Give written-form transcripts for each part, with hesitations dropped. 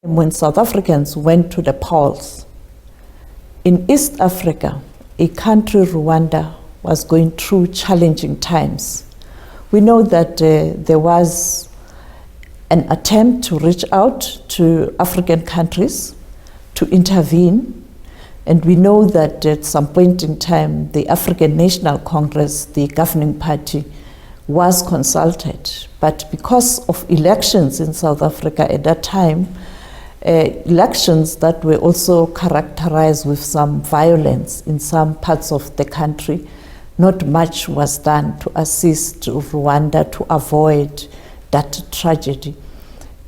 When South Africans went to the polls, in East Africa, a country, Rwanda, was going through challenging times. We know that there was an attempt to reach out to African countries to intervene, and we know that at some point in time, the African National Congress, the governing party, was consulted. But because of elections in South Africa at that time, elections that were also characterized with some violence in some parts of the country, not much was done to assist Rwanda to avoid that tragedy.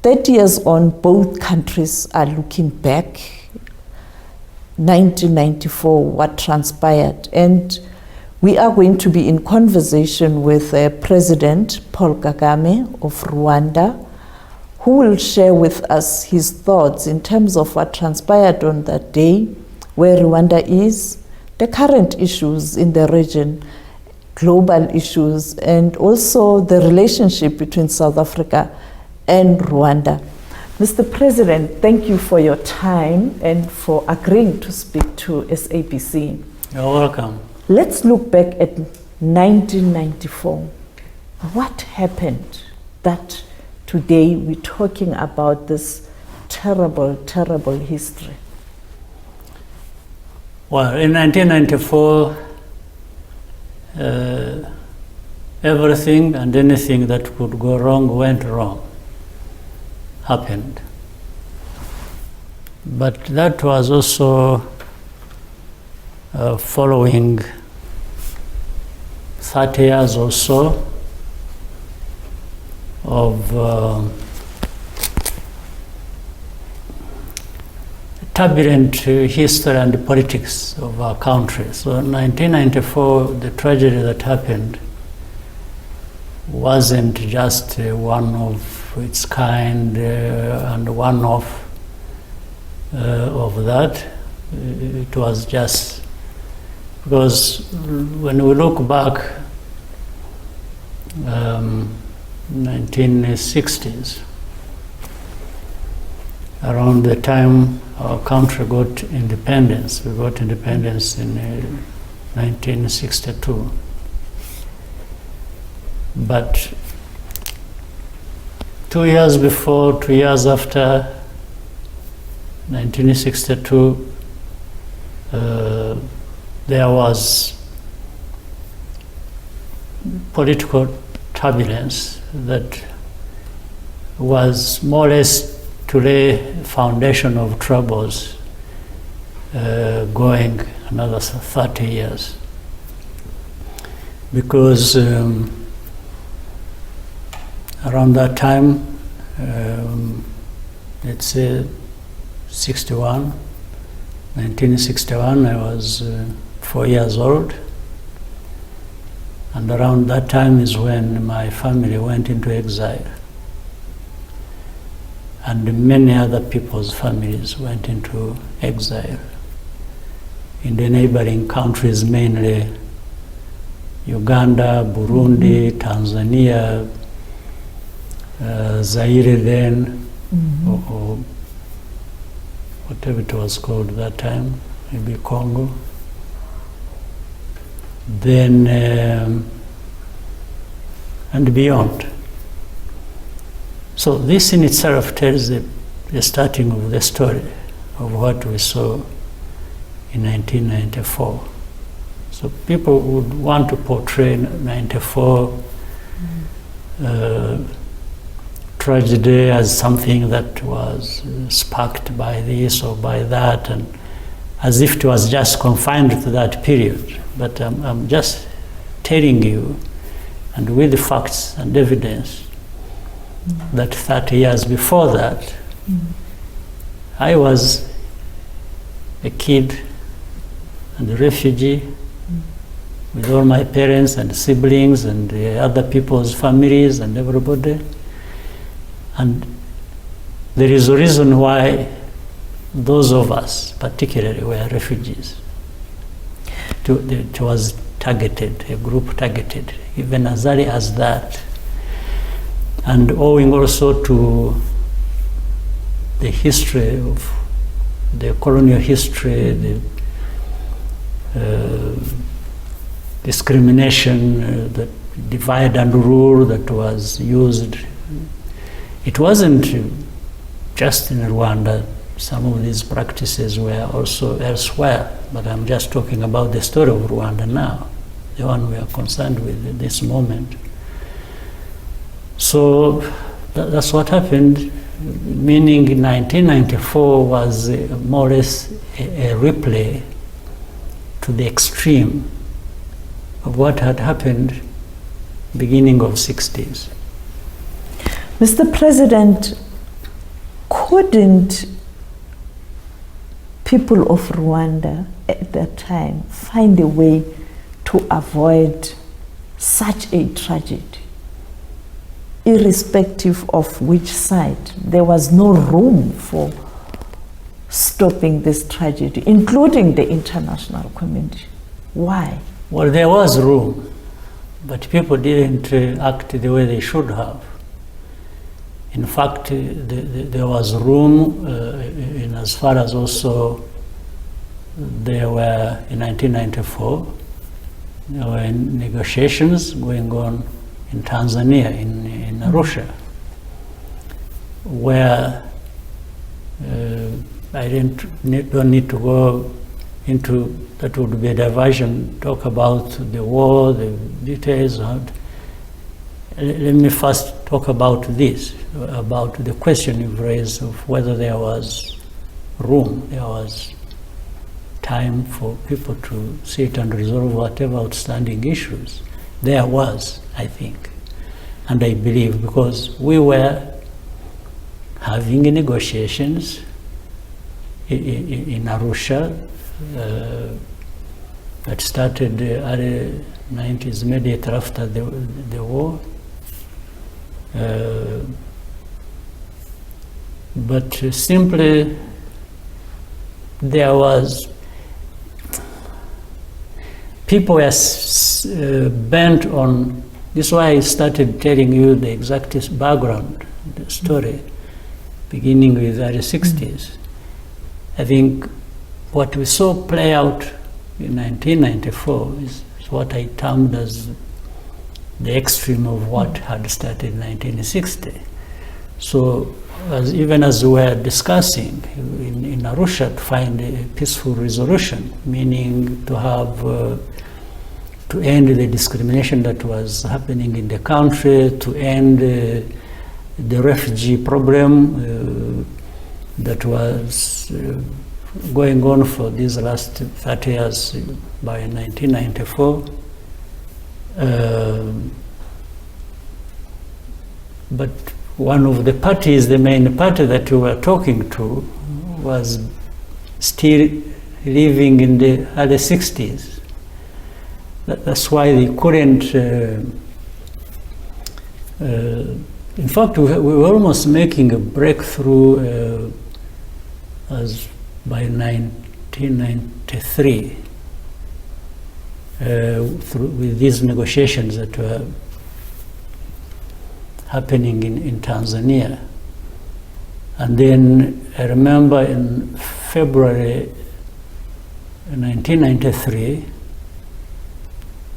30 years on, both countries are looking back. 1994, what transpired. And we are going to be in conversation with President Paul Kagame of Rwanda, who will share with us his thoughts in terms of what transpired on that day, where Rwanda is, the current issues in the region, global issues, and also the relationship between South Africa and Rwanda. Mr. President, thank you for your time and for agreeing to speak to SABC. You're welcome. Let's look back at 1994. What happened that today we're talking about this terrible, terrible history? Well, in 1994, everything and anything that could go wrong went wrong, happened. But that was also following 30 years or so of turbulent history and politics of our country. So in 1994, the tragedy that happened wasn't just one of its kind and one of that. It was just because when we look back, 1960s, around the time our country got independence. We got independence in 1962. But 2 years before, 2 years after 1962, there was political turbulence that was more or less to lay foundation of troubles going another 30 years. Because around that time, let's say 1961, I was 4 years old. And around that time is when my family went into exile. And many other people's families went into exile in the neighboring countries, mainly Uganda, Burundi, Tanzania, Zaire then, or whatever it was called that time, maybe Congo. Then, and beyond. So this in itself tells the starting of the story of what we saw in 1994. So people would want to portray 94 tragedy as something that was sparked by this or by that, and as if it was just confined to that period. But I'm just telling you, and with the facts and evidence, that 30 years before that, I was a kid and a refugee with all my parents and siblings and other people's families and everybody. And there is a reason why those of us, particularly, were refugees. It was targeted, a group targeted, even as early as that. And owing also to the history of the colonial history, the discrimination, the divide and rule that was used. It wasn't just in Rwanda. Some of these practices were also elsewhere, but I'm just talking about the story of Rwanda now, the one we are concerned with at this moment. So that's what happened, meaning 1994 was more or less a replay to the extreme of what had happened beginning of 60s. Mr. President, couldn't people of Rwanda at that time find a way to avoid such a tragedy? Irrespective of which side, there was no room for stopping this tragedy, including the international community. Why? Well, there was room, but people didn't act the way they should have. In fact, there was room in as far as also there were, in 1994, there were negotiations going on in Tanzania, in Arusha, where I don't need to go into, that would be a diversion, talk about the war, the details. Let me first talk about this, about the question you've raised of whether there was room, there was time for people to sit and resolve whatever outstanding issues. There was, I think, and I believe, because we were having negotiations in Arusha that started early 90s, immediately after the war. But simply there was, people were bent on, this is why I started telling you the exact background, the story, beginning with the early 60s. I think what we saw play out in 1994 is what I termed as the extreme of what had started in 1960. So even as we were discussing in Arusha to find a peaceful resolution, meaning to have, to end the discrimination that was happening in the country, to end the refugee problem that was going on for these last 30 years by 1994. But one of the parties, the main party that we were talking to, was still living in the early 60s. That's why they couldn't, in fact, we were almost making a breakthrough as by 1993 with these negotiations that were happening in Tanzania. And then I remember in February 1993,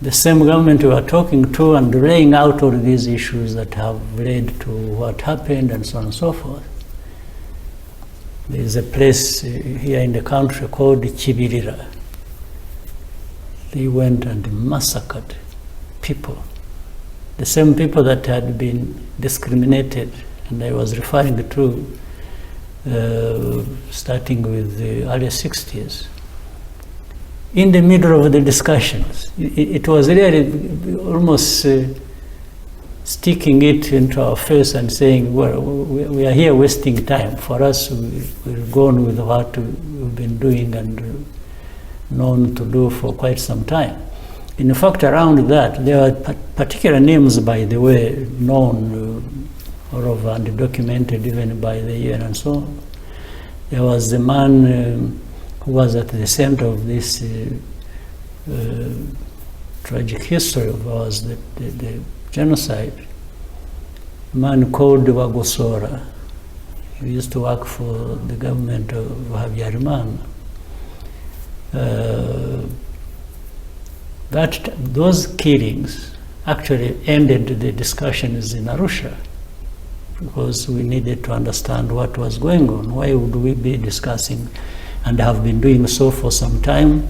the same government we were talking to and laying out all these issues that have led to what happened and so on and so forth. There's a place here in the country called Kibirira. They went and massacred people. The same people that had been discriminated, and I was referring to starting with the early 60s. In the middle of the discussions, it was really almost sticking it into our face and saying, well, we are here wasting time. For us, we'll go on with what we've been doing and known to do for quite some time. In fact, around that, there are particular names, by the way, known all over and documented even by the UN and so on. There was the man who was at the center of this tragic history of ours, the genocide, a man called Wagosora. who used to work for the government of Habyarimana. Those killings actually ended the discussions in Arusha, because we needed to understand what was going on. Why would we be discussing, and have been doing so for some time,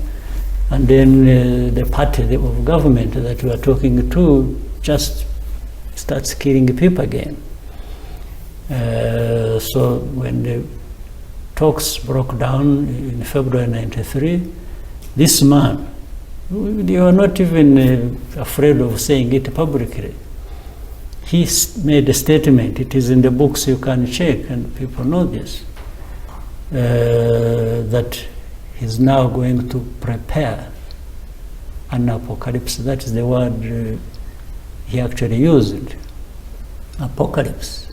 and then the party of government that we are talking to just starts killing people again. So when the talks broke down in February 93, this man, they were not even afraid of saying it publicly. He made a statement, it is in the books, you can check, and people know this, that he's now going to prepare an apocalypse. That is the word he actually used, apocalypse,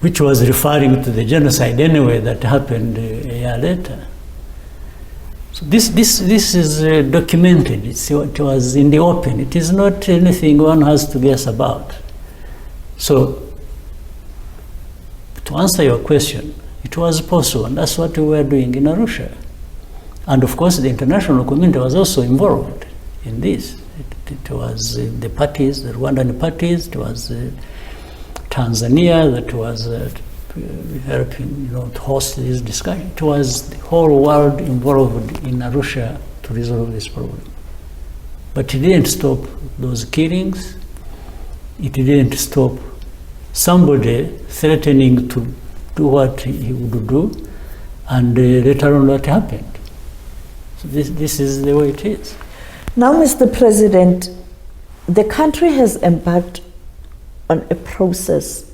which was referring to the genocide anyway that happened a year later. So this is documented. It was in the open. It is not anything one has to guess about. So, to answer your question, it was possible, and that's what we were doing in Arusha. And of course, the international community was also involved in this. It was the parties, the Rwandan parties, it was Tanzania that was helping, to host this discussion. It was the whole world involved in Arusha to resolve this problem. But it didn't stop those killings. It didn't stop somebody threatening to do what he would do, and later on what happened. So this is the way it is. Now, Mr. President, the country has embarked on a process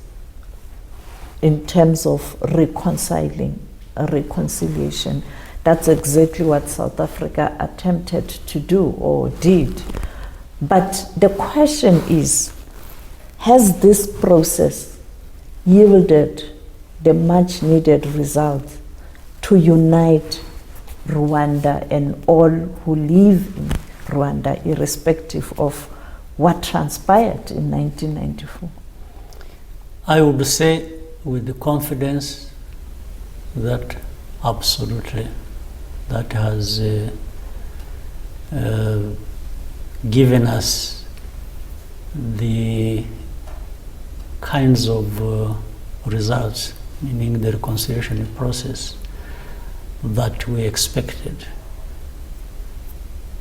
in terms of reconciliation. That's exactly what South Africa attempted to do or did. But the question is, has this process yielded the much needed result to unite Rwanda and all who live in Rwanda, irrespective of what transpired in 1994? I would say with the confidence that absolutely that has given us the kinds of results, meaning the reconciliation process that we expected.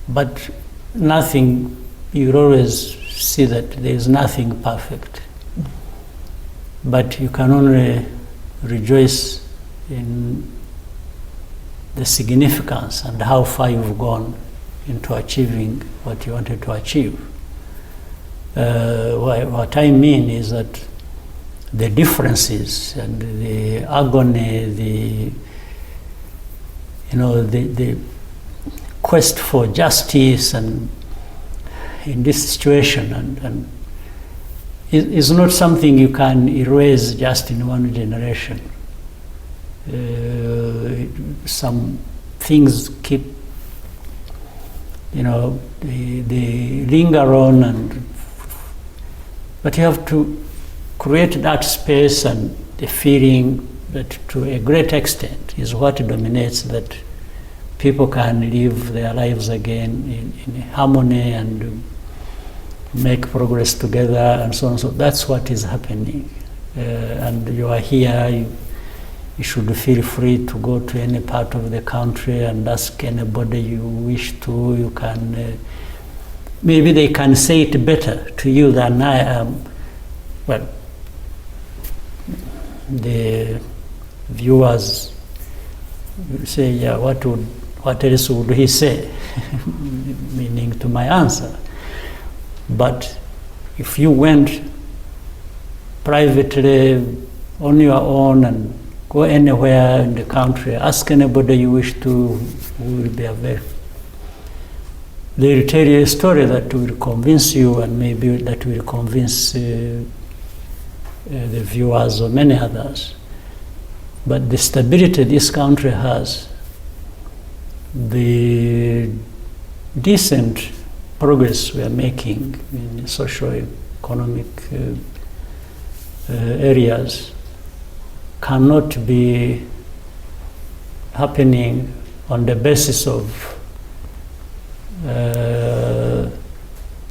But nothing, you always see that there is nothing perfect. But you can only rejoice in the significance and how far you've gone into achieving what you wanted to achieve. What I mean is that the differences and the agony, the quest for justice and in this situation and is not something you can erase just in one generation. Some things keep, they linger on, but you have to create that space and the feeling that to a great extent is what dominates, that people can live their lives again in harmony and make progress together and so on. So that's what is happening. And you are here, you should feel free to go to any part of the country and ask anybody you wish to. You can, maybe they can say it better to you than I am. Well, the viewers will say, yeah, what else would he say? Meaning to my answer. But if you went privately on your own and go anywhere in the country, ask anybody you wish to, who will be available. They will tell you a story that will convince you, and maybe that will convince the viewers or many others. But the stability this country has, the decent progress we are making in socio-economic areas, cannot be happening on the basis of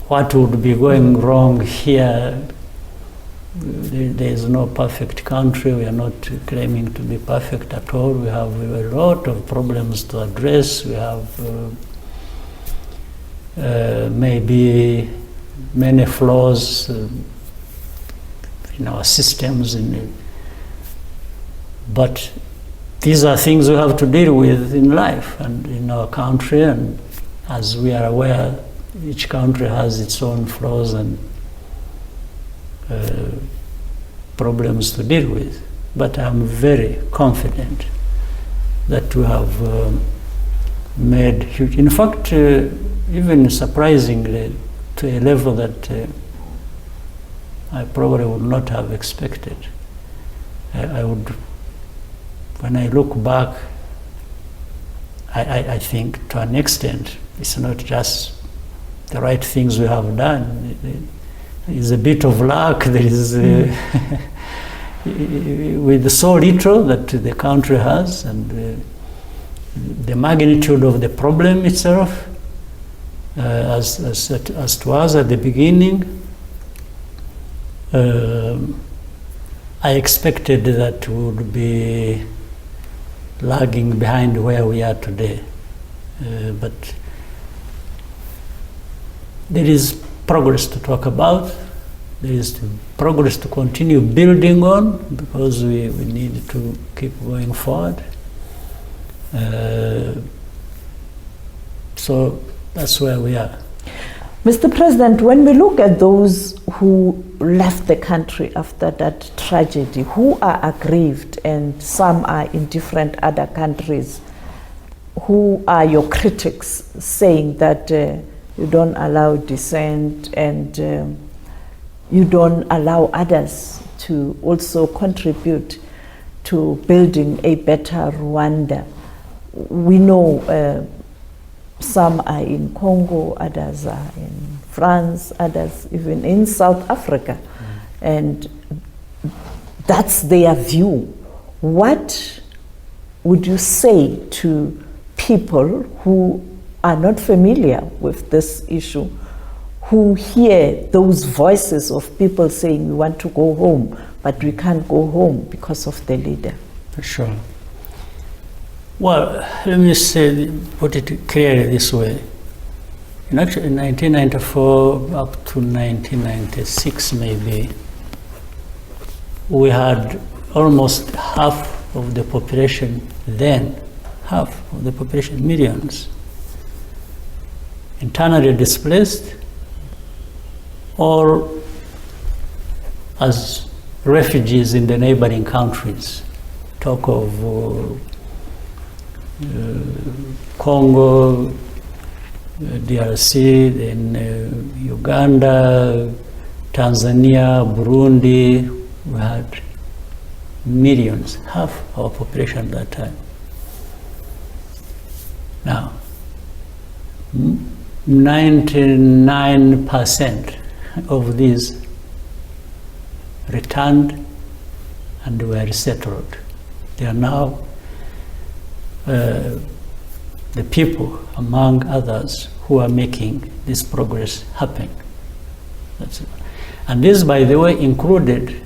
what would be going wrong here. There is no perfect country. We are not claiming to be perfect at all. We have a lot of problems to address. We have maybe many flaws in our systems, but these are things we have to deal with in life and in our country. And as we are aware, each country has its own flaws and problems to deal with. But I'm very confident that we have made huge, in fact, even surprisingly, to a level that I probably would not have expected. I would, when I look back, I think to an extent, it's not just the right things we have done. There is a bit of luck. There is, with so little that the country has, and the magnitude of the problem itself, as it was at the beginning, I expected that we would be lagging behind where we are today. But there is progress to talk about. There is progress to continue building on, because we need to keep going forward. So that's where we are. Mr. President, when we look at those who left the country after that tragedy, who are aggrieved, and some are in different other countries, who are your critics saying that you don't allow dissent and you don't allow others to also contribute to building a better Rwanda? We know some are in Congo, others are in France, others even in South Africa. And that's their view. What would you say to people who are not familiar with this issue, who hear those voices of people saying we want to go home, but we can't go home because of the leader? Sure. Well, let me put it clearly this way. In 1994 up to 1996 maybe, we had almost half of the population then, half of the population, millions, internally displaced or as refugees in the neighboring countries. Talk of Congo, DRC, then Uganda, Tanzania, Burundi. We had millions, half our population at that time. Now, 99% of these returned and were resettled. They are now the people, among others, who are making this progress happen. That's it. And this, by the way, included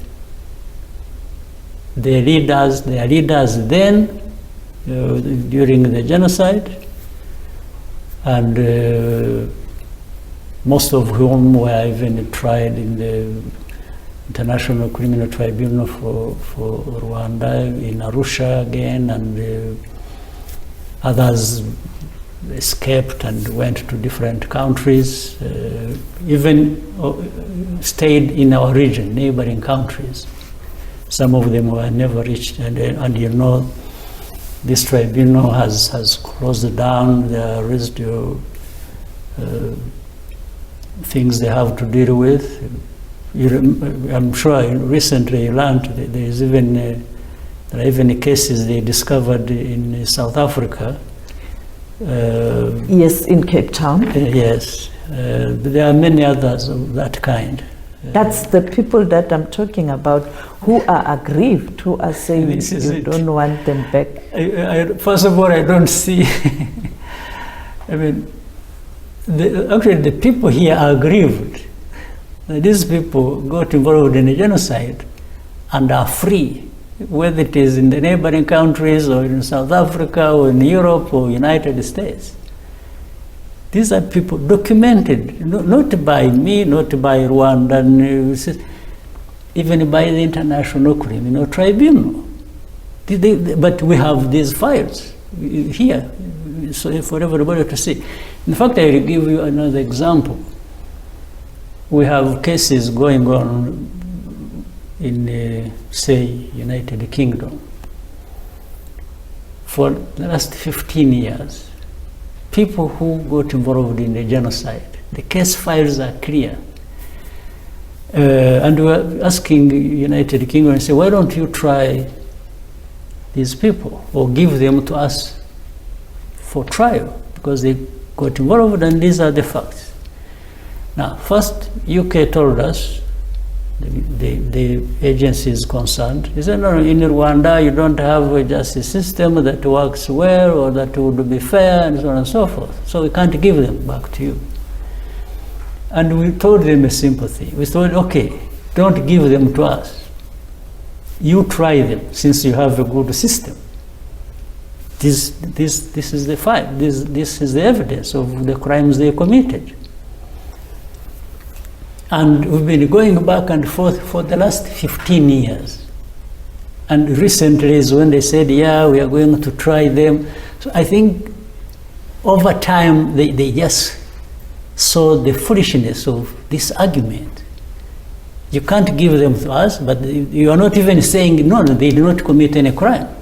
their leaders then, during the genocide, and most of whom were even tried in the International Criminal Tribunal for Rwanda in Arusha again, and others escaped and went to different countries, even stayed in our region, neighboring countries. Some of them were never reached, and you know, this tribunal has closed down. There are residual things they have to deal with. I'm sure recently you learned there is even there are even cases they discovered in South Africa. Yes, in Cape Town. Yes, but there are many others of that kind. That's the people that I'm talking about who are aggrieved, who are saying you don't want them back. First of all, I don't see. I mean, actually, the people here are aggrieved. These people got involved in a genocide and are free, whether it is in the neighboring countries or in South Africa or in Europe or United States. These are people documented, not by me, not by Rwanda, even by the International Criminal Tribunal. But we have these files here so for everybody to see. In fact, I will give you another example. We have cases going on in, say, United Kingdom. For the last 15 years, people who got involved in the genocide, the case files are clear. And we were asking United Kingdom and say, why don't you try these people or give them to us for trial? Because they got involved and these are the facts. Now, first, UK told us, the agencies concerned, they said, no, in Rwanda you don't have a justice system that works well or that would be fair and so on and so forth. So we can't give them back to you. And we told them a simple thing. We told, okay, don't give them to us. You try them since you have a good system. This is the fact. This is the evidence of the crimes they committed. And we've been going back and forth for the last 15 years. And recently is when they said, yeah, we are going to try them. So I think over time they just saw the foolishness of this argument. You can't give them to us, but you are not even saying, no, they did not commit any crime.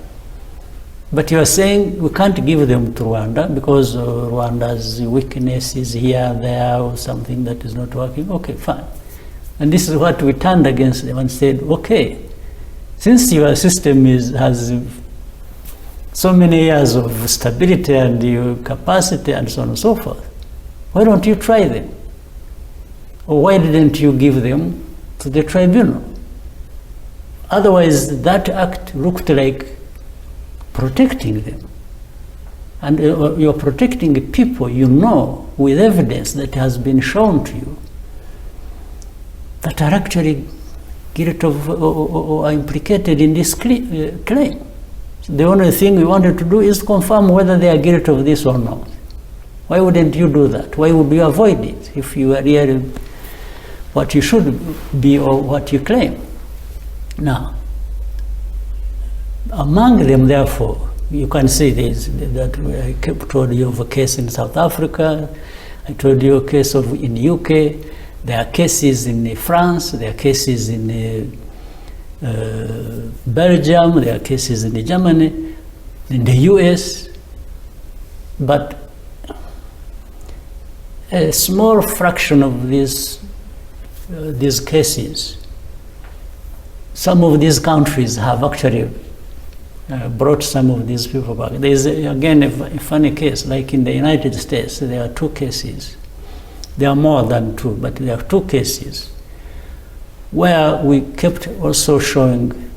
But you are saying we can't give them to Rwanda because Rwanda's weakness is here, there, or something that is not working. Okay, fine. And this is what we turned against them and said, okay, since your system has so many years of stability and your capacity and so on and so forth, why don't you try them? Or why didn't you give them to the tribunal? Otherwise, that act looked like protecting them. And you're protecting people you know with evidence that has been shown to you that are actually guilty of or are implicated in this claim. So the only thing we wanted to do is confirm whether they are guilty of this or not. Why wouldn't you do that? Why would you avoid it if you are really what you should be or what you claim? Now, among them, therefore, you can see this, that I told you of a case in South Africa, I told you a case in UK, there are cases in France, there are cases in Belgium, there are cases in Germany, in the US, but a small fraction of these cases, some of these countries have actually brought some of these people back. There is, again, a funny case, like in the United States, there are 2 cases. There are more than 2, but there are 2 cases where we kept also showing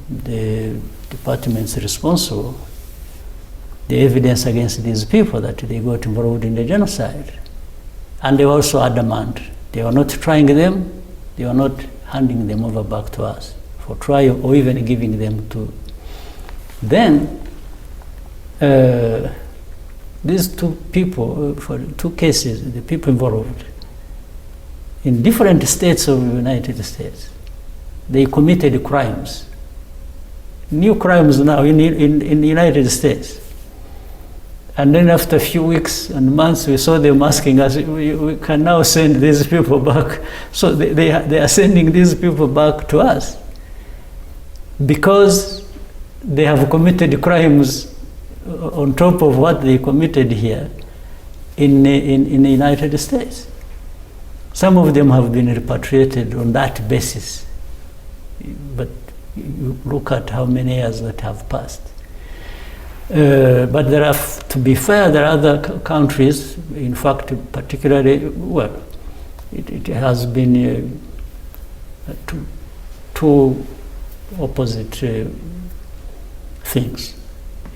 the departments responsible the evidence against these people that they got involved in the genocide. And they were also adamant. They were not trying them, they were not handing them over back to us for trial or even giving them to. Then, these 2 people, for 2 cases, the people involved, in different states of the United States, they committed crimes. New crimes now in the United States. And then after a few weeks and months, we saw them asking us, we can now send these people back. So they are sending these people back to us because they have committed crimes on top of what they committed here in the United States. Some of them have been repatriated on that basis. But you look at how many years that have passed. But there are, to be fair, there are other countries, in fact, particularly, well, it has been two opposite things.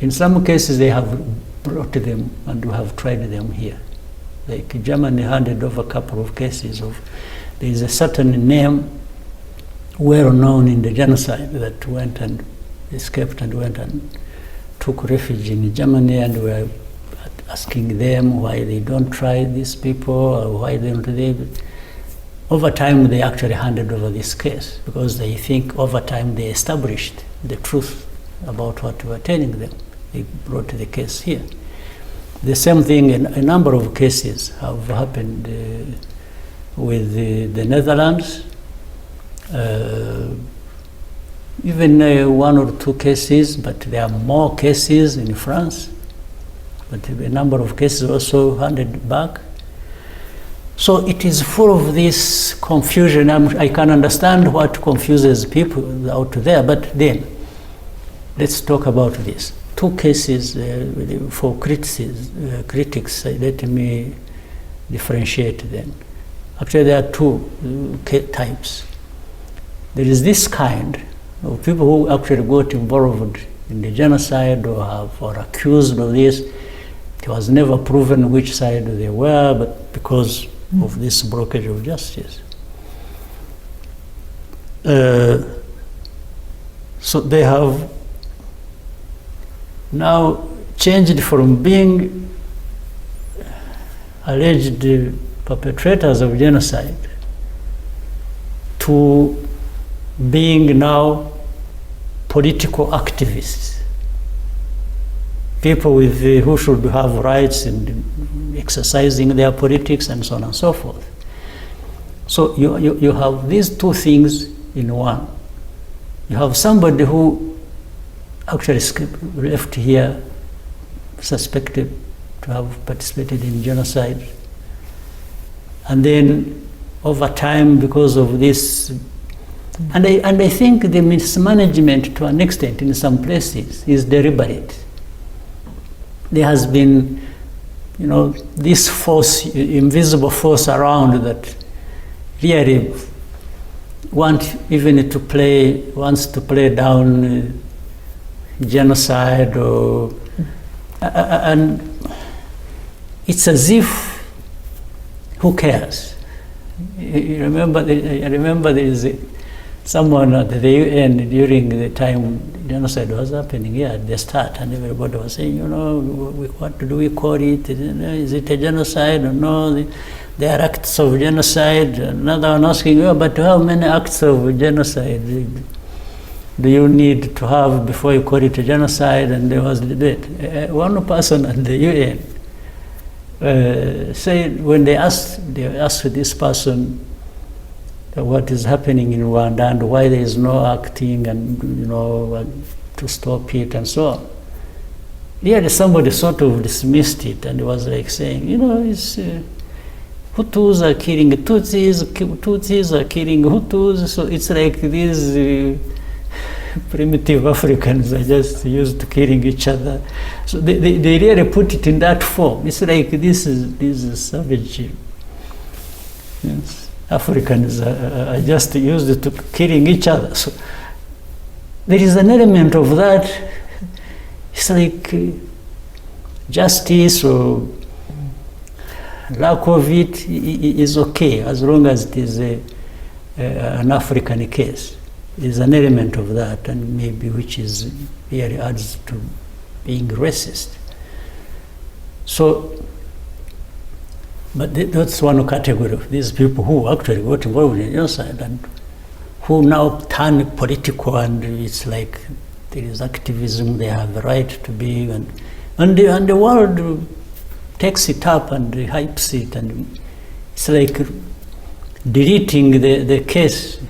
In some cases, they have brought them and we have tried them here. Like Germany handed over a couple of cases of, there is a certain name well known in the genocide that went and escaped and went and took refuge in Germany, and we were asking them why they don't try these people or why they don't they. Over time, they actually handed over this case because they think over time they established the truth about what we were telling them. They brought the case here. The same thing in a number of cases have happened with the Netherlands. Even one or two cases, but there are more cases in France. But a number of cases also handed back. So it is full of this confusion. I can understand what confuses people out there, but then let's talk about this. Two cases for critics, let me differentiate them. Actually, there are two types. There is this kind of people who actually got involved in the genocide or accused of this. It was never proven which side they were, but because of this blockage of justice. So they have now changed from being alleged perpetrators of genocide to being now political activists. People with who should have rights in exercising their politics and so on and so forth. So you have these two things in one. You have somebody who actually left here suspected to have participated in genocide, and then over time, because of this, and I think the mismanagement to an extent in some places is deliberate. There has been, this force, invisible force around that really wants to play down genocide, and it's as if, who cares? I remember there is someone at the UN during the time genocide was happening here at the start, and everybody was saying, what do we call it? Is it a genocide or no? There are acts of genocide. Another one asking, but how many acts of genocide do you need to have before you call it a genocide? And there was debate. One person at the UN said, when they asked this person what is happening in Rwanda and why there is no acting and to stop it and so on. Really, somebody sort of dismissed it and was like saying, it's Hutus are killing Tutsis, Tutsis are killing Hutus. So it's like these primitive Africans are just used to killing each other. So they really put it in that form. It's like this is savage. Yes. Africans are just used to killing each other. So there is an element of that. It's like justice or lack of it is okay as long as it is an African case. There's an element of that, and maybe which is really adds to being racist. So. But that's one category of these people who actually got involved in genocide and who now turn political, and it's like there is activism, they have the right to be, and the world takes it up and hypes it, and it's like deleting the case,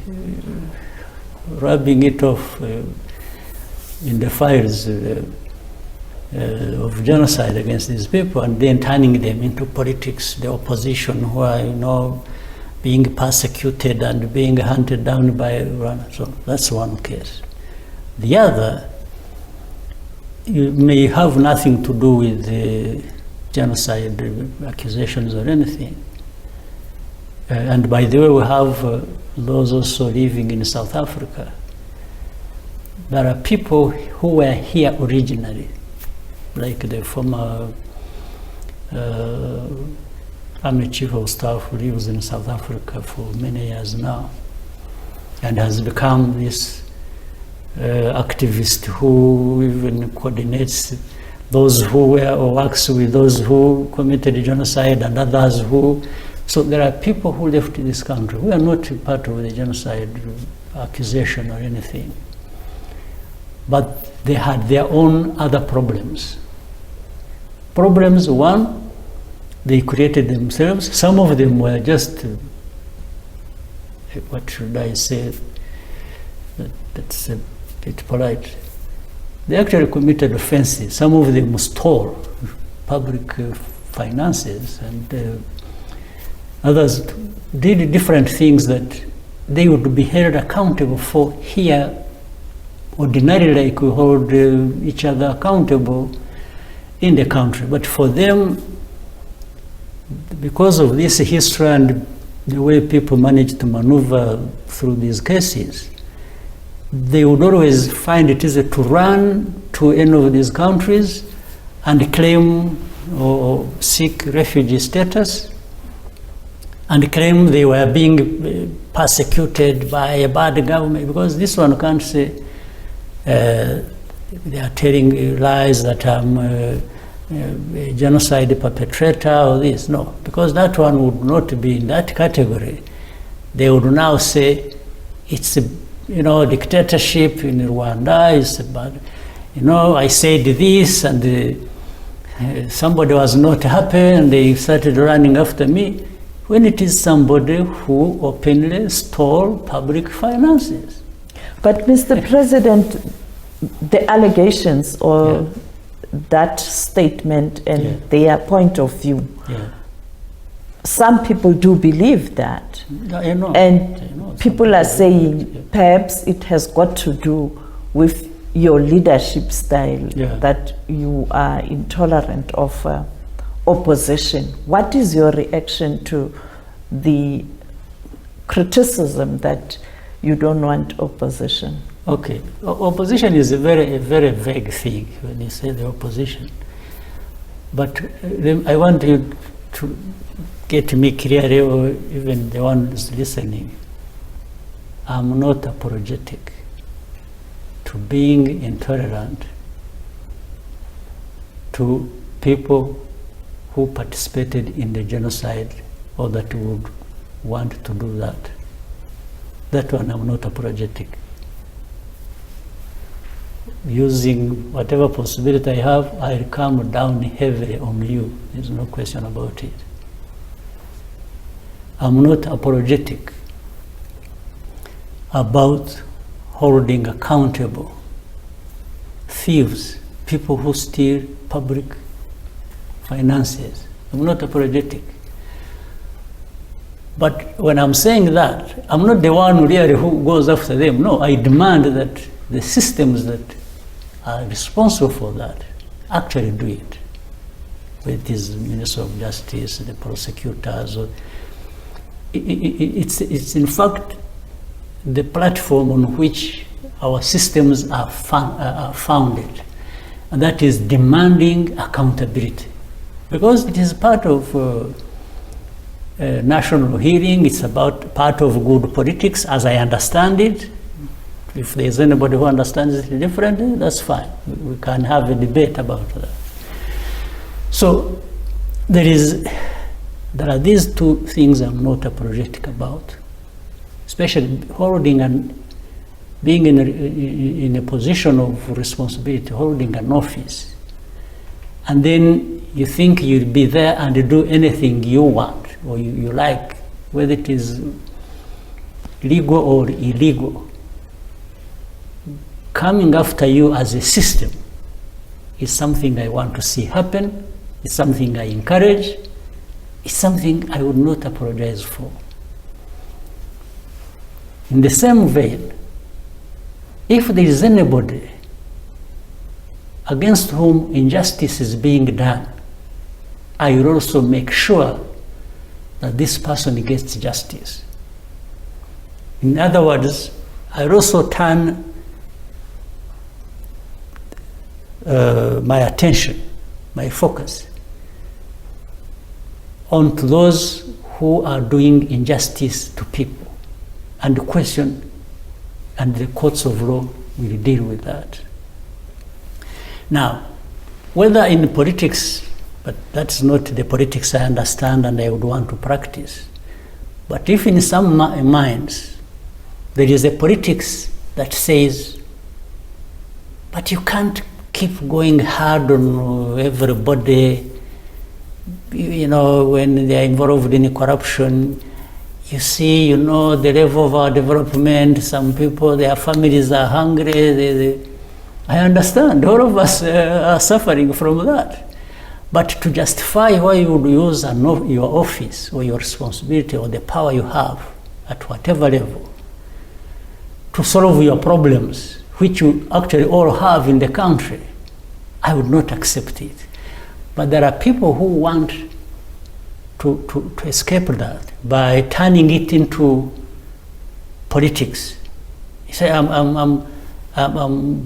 rubbing it off in the files of genocide against these people, and then turning them into politics, the opposition who are, being persecuted and being hunted down by Rwanda. So that's one case. The other, you may have nothing to do with the genocide accusations or anything. And by the way, we have those also living in South Africa. There are people who were here originally, like the former Army Chief of Staff who lives in South Africa for many years now, and has become this activist who even coordinates those who were or works with those who committed genocide and others who. So there are people who left this country who are not part of the genocide accusation or anything, but they had their own other problems. Problems, one, they created themselves. Some of them were just, what should I say, that's a bit polite. They actually committed offenses. Some of them stole public finances, and others did different things that they would be held accountable for here ordinarily, like we hold each other accountable in the country. But for them, because of this history and the way people manage to maneuver through these cases, they would always find it easy to run to any of these countries and claim or seek refugee status and claim they were being persecuted by a bad government, because this one can't say they are telling lies that I'm a genocide perpetrator or this. No, because that one would not be in that category. They would now say it's a dictatorship in Rwanda, it's bad. I said this and somebody was not happy and they started running after me, when it is somebody who openly stole public finances. But Mr. President, the allegations or that statement and their point of view, some people do believe that. I know. And people are saying perhaps it has got to do with your leadership style, that you are intolerant of opposition. What is your reaction to the criticism that you don't want opposition? Okay, opposition is a very vague thing when you say the opposition. But I want you to get me clearly, or even the ones listening. I'm not apologetic to being intolerant to people who participated in the genocide or that would want to do that. That one I'm not apologetic. Using whatever possibility I have, I'll come down heavily on you. There's no question about it. I'm not apologetic about holding accountable thieves, people who steal public finances. I'm not apologetic. But when I'm saying that, I'm not the one really who goes after them. No, I demand that the systems that are responsible for that actually do it. Whether it is the Minister of Justice, the prosecutors, or it's in fact the platform on which our systems are founded, and that is demanding accountability, because it is part of national healing. It's about part of good politics, as I understand it. If there's anybody who understands it differently, that's fine. We can have a debate about that. So there are these two things I'm not apologetic about, especially holding and being in a position of responsibility, holding an office, and then you think you'll be there and do anything you want or you like, whether it is legal or illegal. Coming after you as a system is something I want to see happen. It's something I encourage. It's something I would not apologize for. In the same vein, if there is anybody against whom injustice is being done, I will also make sure that this person gets justice. In other words, I also turn my attention, my focus, onto those who are doing injustice to people, and question, and the courts of law will deal with that. Now, whether in politics, but that's not the politics I understand and I would want to practice, but if in some minds there is a politics that says, but you can't keep going hard on everybody, you know, when they are involved in corruption. You see, you know, the level of our development, some people, their families are hungry. I understand, all of us are suffering from that. But to justify why you would use your office or your responsibility or the power you have at whatever level to solve your problems, which you actually all have in the country, I would not accept it. But there are people who want to escape that by turning it into politics. You say, I'm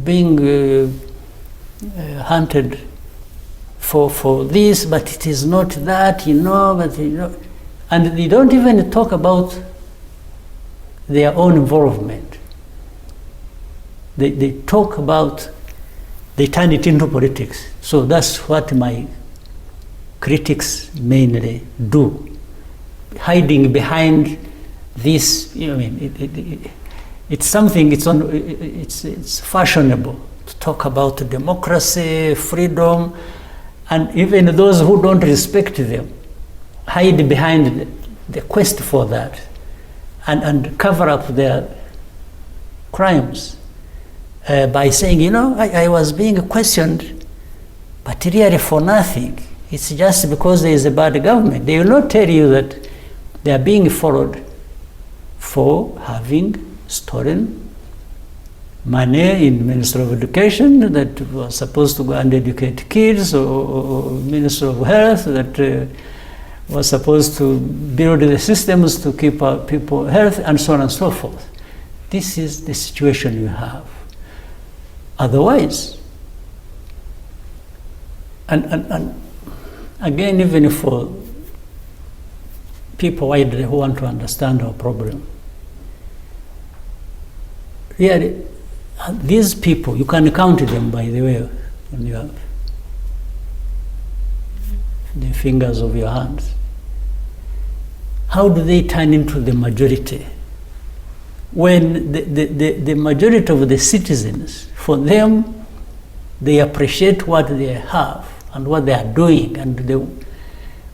being hunted for this, but it is not that, you know, but you know, and they don't even talk about their own involvement. They talk about, they turn it into politics. So that's what my critics mainly do, hiding behind this. You know, I mean, it's something. It's fashionable to talk about democracy, freedom, and even those who don't respect them hide behind the quest for that, and cover up their crimes by saying, you know, I was being questioned, but really for nothing. It's just because there is a bad government. They will not tell you that they are being followed for having stolen money in Ministry of Education that was supposed to go and educate kids, or Ministry of Health that was supposed to build the systems to keep our people healthy, and so on and so forth. This is the situation you have. Otherwise, and again, even for people widely who want to understand our problem, really, these people, you can count them, by the way, when you have the fingers of your hands. How do they turn into the majority? When the majority of the citizens, for them, they appreciate what they have and what they are doing,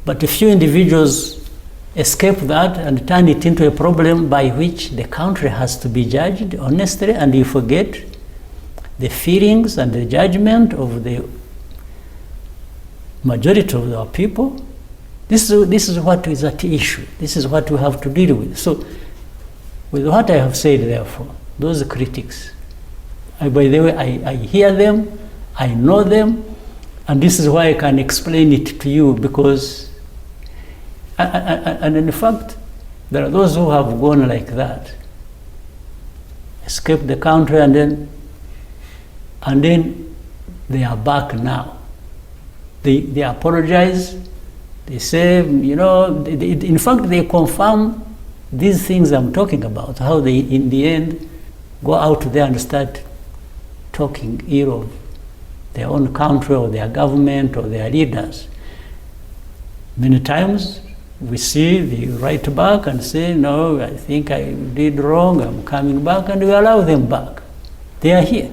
but a few individuals escape that and turn it into a problem by which the country has to be judged honestly, and you forget the feelings and the judgment of the majority of our people. This is what is at issue. This is what we have to deal with. So, with what I have said, therefore, those critics, by the way, I hear them, I know them, and this is why I can explain it to you, because, and in fact, there are those who have gone like that, escaped the country, and then they are back now. They apologize. They say, you know, in fact, they confirm these things I'm talking about, how they, in the end, go out there and start talking ill of their own country or their government or their leaders. Many times we see they write back and say, no, I think I did wrong, I'm coming back, and we allow them back. They are here.